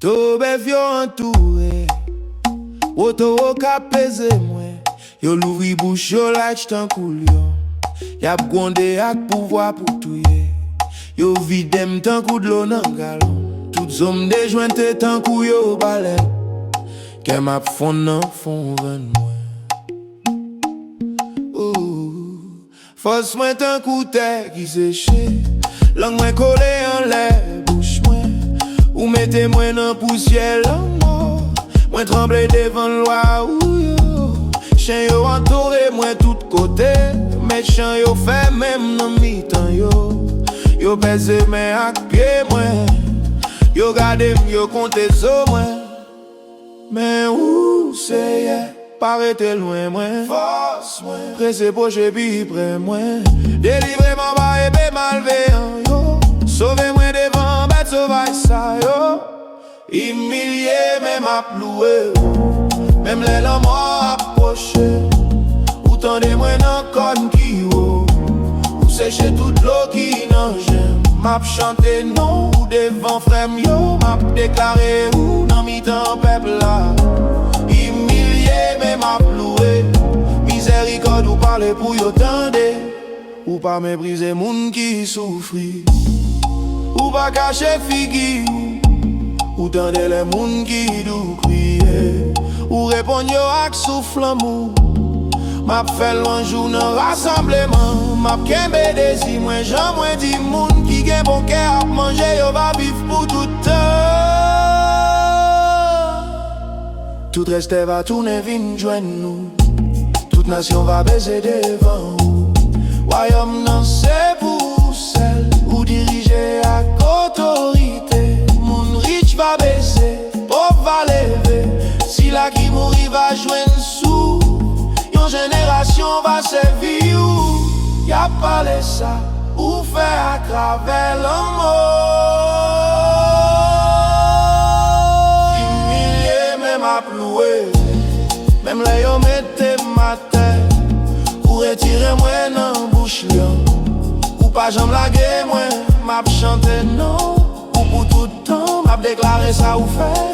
Tobe vyo entouré, woto wo ka peze mwen. Yo louvri bouche yo lach tan kou lion. Yap gonde ak pouvoi pou touye. Yo videm tan kou d'lo nan galon. Tout zom de jointe tan kou yo balen. Ke map fon nan fon ven mwen. Fos mwen tan kou te ki seche. Lang mwen kole an lè bouche mwen. Ou mette mwen nan poussiè lan mò. Mwen tremble devan lwa ou yo. Chen yo entoure mwen tout kote. Méchan yo fè mèm nan mitan yo. Yo pese men ak pie mwen. Yo gade m yo konte zo mwen. Men ou se ye, parete loin mwen. Fos mwen, prese poche pi pre mwen. Delivre man ba ebe malveyan yo. Sauve mwen devan bet sauvage sa yo. Humilié même ap loué. Même les l'homme approché. Ou tande mwen nan kon ki yo. Ou seche tout l'eau qui nan jem. Map chante non ou devant frem yo. Map déclaré ou nan mitan peuple la. Humilié même ap loué. Miséricorde ou parler pour yo tande. Ou pas mépriser moun qui souffri. Ou pas cacher figi. Ou tande les moun qui dou kriye. Ou répond yo ak souffle amour. Map fè l'anjou nan rassemblement. Map kembe desi mwen jan mwen di moun. Ki gen bon kè ap manje yo va vif pou tout Tout reste va tourne vin jwen nou. Toute nation va baiser devan ou. Royaume nan se pou sel. Ou dirige ak autorité. Moun rich va baiser, pauvre va lever. Si la ki mouri va jwen sou. Yon génération va servir ou. Y'a parlé ça, ou fait à travers l'amour. Humilié même à plouer. Même là yon mette ma tête. Ou retirer moi nan bouche lion. Ou pas j'en blague moi, m'a chanté non. Ou pour tout temps, m'a déclaré ça ou fait.